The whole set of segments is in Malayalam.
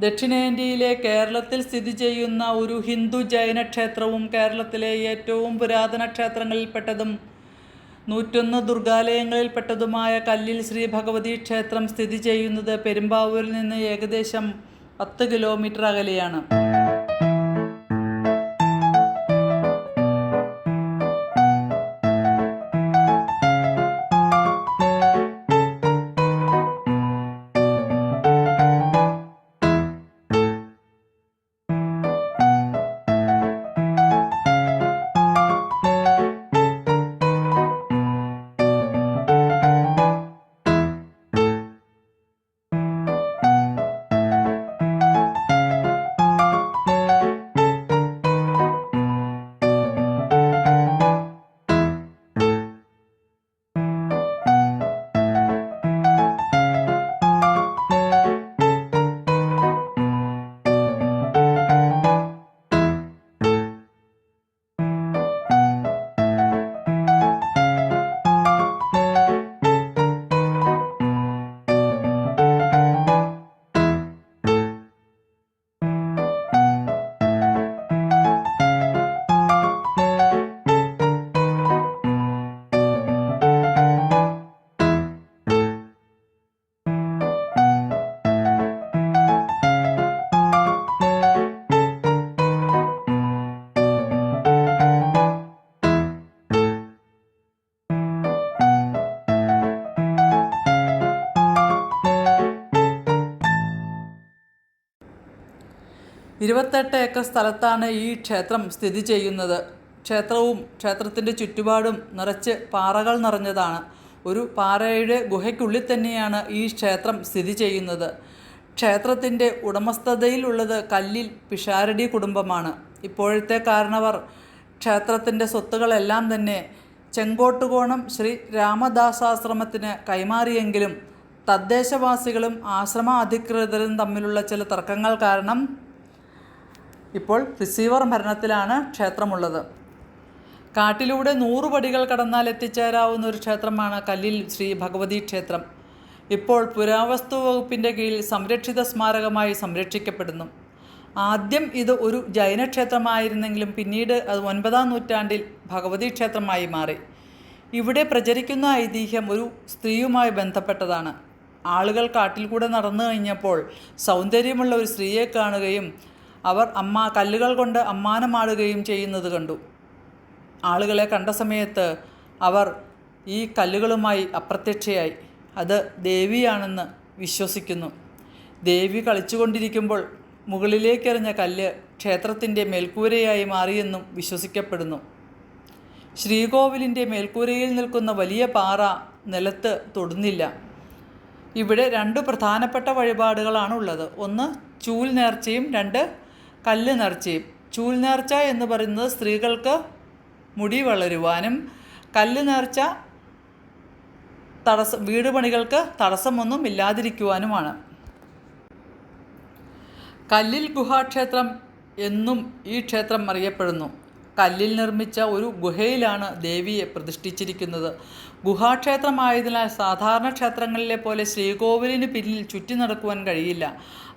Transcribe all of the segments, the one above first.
ദക്ഷിണേന്ത്യയിലെ കേരളത്തിൽ സ്ഥിതി ചെയ്യുന്ന ഒരു ഹിന്ദു ജൈന ക്ഷേത്രവും കേരളത്തിലെ ഏറ്റവും പുരാതന ക്ഷേത്രങ്ങളിൽപ്പെട്ടതും 101 ദുർഗാലയങ്ങളിൽപ്പെട്ടതുമായ കല്ലിൽ ശ്രീ ഭഗവതി ക്ഷേത്രം സ്ഥിതി ചെയ്യുന്നത് പെരുമ്പാവൂരിൽ നിന്ന് ഏകദേശം 10 കിലോമീറ്റർ അകലെയാണ്. ഇരുപത്തെട്ട് ഏക്കർ സ്ഥലത്താണ് ഈ ക്ഷേത്രം സ്ഥിതി ചെയ്യുന്നത്. ക്ഷേത്രവും ക്ഷേത്രത്തിൻ്റെ ചുറ്റുപാടും നിറച്ച് പാറകൾ നിറഞ്ഞതാണ്. ഒരു പാറയുടെ ഗുഹയ്ക്കുള്ളിൽ തന്നെയാണ് ഈ ക്ഷേത്രം സ്ഥിതി ചെയ്യുന്നത്. ക്ഷേത്രത്തിൻ്റെ ഉടമസ്ഥതയിലുള്ളത് കല്ലിൽ പിഷാരടി കുടുംബമാണ്. ഇപ്പോഴത്തെ കാരണവർ ക്ഷേത്രത്തിൻ്റെ സ്വത്തുകളെല്ലാം തന്നെ ചെങ്കോട്ടുകോണം ശ്രീ രാമദാസാശ്രമത്തിന് കൈമാറിയെങ്കിലും തദ്ദേശവാസികളും ആശ്രമ അധികൃതരും തമ്മിലുള്ള ചില തർക്കങ്ങൾ കാരണം ഇപ്പോൾ റിസീവർ ഭരണത്തിലാണ് ക്ഷേത്രമുള്ളത്. കാട്ടിലൂടെ 100 പടികൾ കടന്നാൽ എത്തിച്ചേരാവുന്ന ഒരു ക്ഷേത്രമാണ് കല്ലിൽ ശ്രീ ഭഗവതി ക്ഷേത്രം. ഇപ്പോൾ പുരാവസ്തു വകുപ്പിൻ്റെ കീഴിൽ സംരക്ഷിത സ്മാരകമായി സംരക്ഷിക്കപ്പെടുന്നു. ആദ്യം ഇത് ഒരു ജൈന ക്ഷേത്രമായിരുന്നെങ്കിലും പിന്നീട് അത് 9-ാം നൂറ്റാണ്ടിൽ ഭഗവതി ക്ഷേത്രമായി മാറി. ഇവിടെ പ്രചരിക്കുന്ന ഐതിഹ്യം ഒരു സ്ത്രീയുമായി ബന്ധപ്പെട്ടതാണ്. ആളുകൾ കാട്ടിൽ കൂടെ നടന്നു കഴിഞ്ഞപ്പോൾ സൗന്ദര്യമുള്ള ഒരു സ്ത്രീയെ കാണുകയും അവർ കല്ലുകൾ കൊണ്ട് അമ്മാനമാടുകയും ചെയ്യുന്നത് കണ്ടു. ആളുകളെ കണ്ട സമയത്ത് അവർ ഈ കല്ലുകളുമായി അപ്രത്യക്ഷയായി. അത് ദേവിയാണെന്ന് വിശ്വസിക്കുന്നു. ദേവി കളിച്ചുകൊണ്ടിരിക്കുമ്പോൾ മുകളിലേക്കെറിഞ്ഞ കല്ല് ക്ഷേത്രത്തിൻ്റെ മേൽക്കൂരയായി മാറിയെന്നും വിശ്വസിക്കപ്പെടുന്നു. ശ്രീകോവിലിൻ്റെ മേൽക്കൂരയിൽ നിൽക്കുന്ന വലിയ പാറ നിലത്ത് തൊടുന്നില്ല. ഇവിടെ 2 പ്രധാനപ്പെട്ട വഴിപാടുകളാണ് ഉള്ളത്. ഒന്ന് ചൂൽ നേർച്ചയും 2 കല്ല് നേർച്ചയും. ചൂൽ നേർച്ച എന്ന് പറയുന്നത് സ്ത്രീകൾക്ക് മുടി വളരുവാനും കല്ല് നേർച്ച വീട് പണികൾക്ക് തടസ്സമൊന്നും ഇല്ലാതിരിക്കുവാനുമാണ്. കല്ലിൽ ഗുഹാക്ഷേത്രം എന്നും ഈ ക്ഷേത്രം അറിയപ്പെടുന്നു. കല്ലിൽ നിർമ്മിച്ച ഒരു ഗുഹയിലാണ് ദേവിയെ പ്രതിഷ്ഠിച്ചിരിക്കുന്നത്. ഗുഹാക്ഷേത്രമായതിനാൽ സാധാരണ ക്ഷേത്രങ്ങളിലെ പോലെ ശ്രീകോവിലിന് പിന്നിൽ ചുറ്റി നടക്കുവാൻ കഴിയില്ല.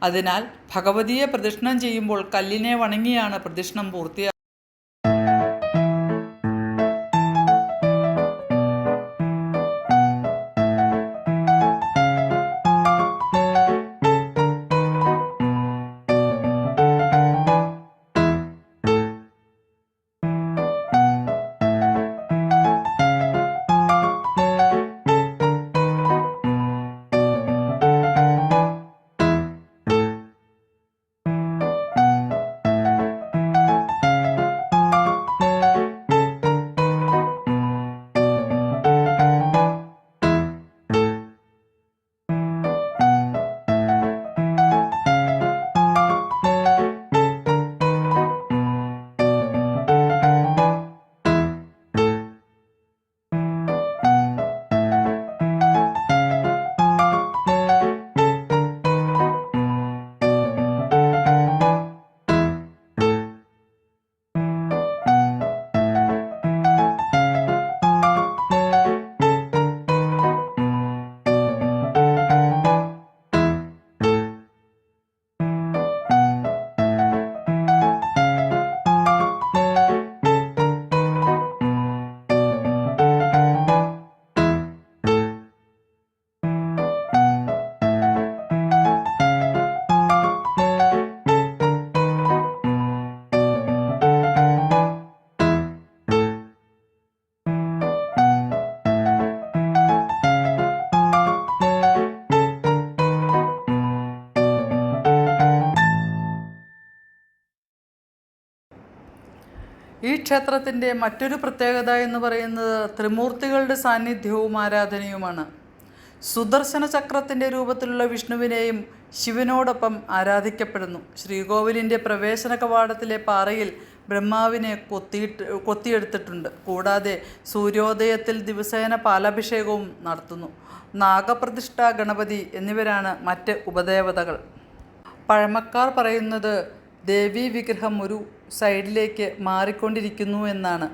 അതിനാൽ ഭഗവതിയെ പ്രദക്ഷിണം ചെയ്യുമ്പോൾ കല്ലിനെ വണങ്ങിയാണ് പ്രദക്ഷിണം പൂർത്തിയാക്കുന്നത്. ഈ ക്ഷേത്രത്തിൻ്റെ മറ്റൊരു പ്രത്യേകത എന്ന് പറയുന്നത് ത്രിമൂർത്തികളുടെ സാന്നിധ്യവും ആരാധനയുമാണ്. സുദർശന ചക്രത്തിൻ്റെ രൂപത്തിലുള്ള വിഷ്ണുവിനെയും ശിവനോടൊപ്പം ആരാധിക്കപ്പെടുന്നു. ശ്രീകോവിലിൻ്റെ പ്രവേശന കവാടത്തിലെ പാറയിൽ ബ്രഹ്മാവിനെ കൊത്തിയെടുത്തിട്ടുണ്ട്. കൂടാതെ സൂര്യോദയത്തിൽ ദിവസേന പാലഭിഷേകവും നടത്തുന്നു. നാഗപ്രതിഷ്ഠ, ഗണപതി എന്നിവരാണ് മറ്റ് ഉപദേവതകൾ. പഴമക്കാർ പറയുന്നത് ദേവീ വിഗ്രഹം ഒരു സൈഡിലേക്ക് മാറിക്കൊണ്ടിരിക്കുന്നു എന്നാണ്.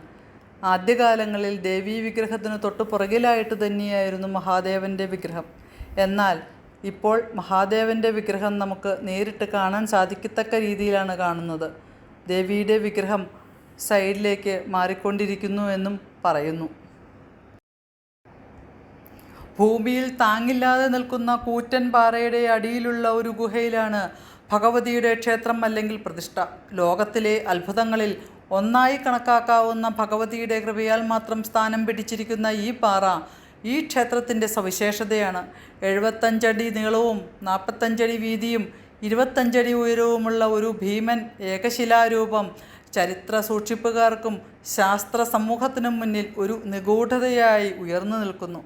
ആദ്യകാലങ്ങളിൽ ദേവീ വിഗ്രഹത്തിന് തൊട്ടു പുറകിലായിട്ട് തന്നെയായിരുന്നു മഹാദേവൻ്റെ വിഗ്രഹം. എന്നാൽ ഇപ്പോൾ മഹാദേവൻ്റെ വിഗ്രഹം നമുക്ക് നേരിട്ട് കാണാൻ സാധിക്കത്തക്ക രീതിയിലാണ് കാണുന്നത്. ദേവിയുടെ വിഗ്രഹം സൈഡിലേക്ക് മാറിക്കൊണ്ടിരിക്കുന്നു എന്നും പറയുന്നു. ഭൂമിയിൽ താങ്ങില്ലാതെ നിൽക്കുന്ന കൂറ്റൻ പാറയുടെ അടിയിലുള്ള ഒരു ഗുഹയിലാണ് ഭഗവതിയുടെ ക്ഷേത്രം അല്ലെങ്കിൽ പ്രതിഷ്ഠ. ലോകത്തിലെ അത്ഭുതങ്ങളിൽ ഒന്നായി കണക്കാക്കാവുന്ന ഭഗവതിയുടെ കൃപയാൽ മാത്രം സ്ഥാനം പിടിച്ചിരിക്കുന്ന ഈ പാറ ഈ ക്ഷേത്രത്തിൻ്റെ സവിശേഷതയാണ്. 75 അടി നീളവും 45 അടി വീതിയും 25 അടി ഉയരവുമുള്ള ഒരു ഭീമൻ ഏകശിലാരൂപം ചരിത്ര സൂക്ഷിപ്പുകാർക്കും ശാസ്ത്ര സമൂഹത്തിനും മുന്നിൽ ഒരു നിഗൂഢതയായി ഉയർന്നു നിൽക്കുന്നു.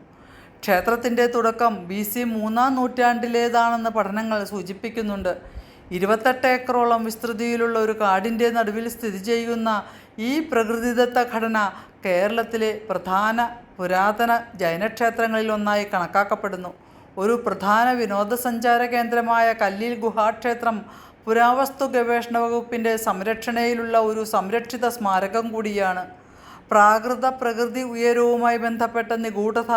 ക്ഷേത്രത്തിൻ്റെ തുടക്കം BC 3-ാം നൂറ്റാണ്ടിലേതാണെന്ന് പഠനങ്ങൾ സൂചിപ്പിക്കുന്നുണ്ട്. 28 ഏക്കറോളം വിസ്തൃതിയിലുള്ള ഒരു കാടിൻ്റെ നടുവിൽ സ്ഥിതി ചെയ്യുന്ന ഈ പ്രകൃതിദത്ത ഘടന കേരളത്തിലെ പ്രധാന പുരാതന ജൈനക്ഷേത്രങ്ങളിൽ ഒന്നായി കണക്കാക്കപ്പെടുന്നു. ഒരു പ്രധാന വിനോദസഞ്ചാര കേന്ദ്രമായ കല്ലിൽ ഗുഹാക്ഷേത്രം പുരാവസ്തു ഗവേഷണ വകുപ്പിൻ്റെ സംരക്ഷണയിലുള്ള ഒരു സംരക്ഷിത സ്മാരകം കൂടിയാണ്. പ്രാകൃത പ്രകൃതി ഉയരവുമായി ബന്ധപ്പെട്ട നിഗൂഢത,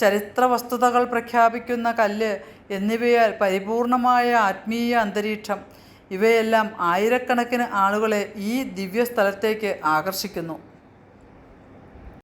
ചരിത്ര വസ്തുതകൾ പ്രഖ്യാപിക്കുന്ന കല്ല് എന്നിവയാൽ പരിപൂർണമായ ആത്മീയ അന്തരീക്ഷം, ഇവയെല്ലാം ആയിരക്കണക്കിന് ആളുകളെ ഈ ദിവ്യസ്ഥലത്തേക്ക് ആകർഷിക്കുന്നു.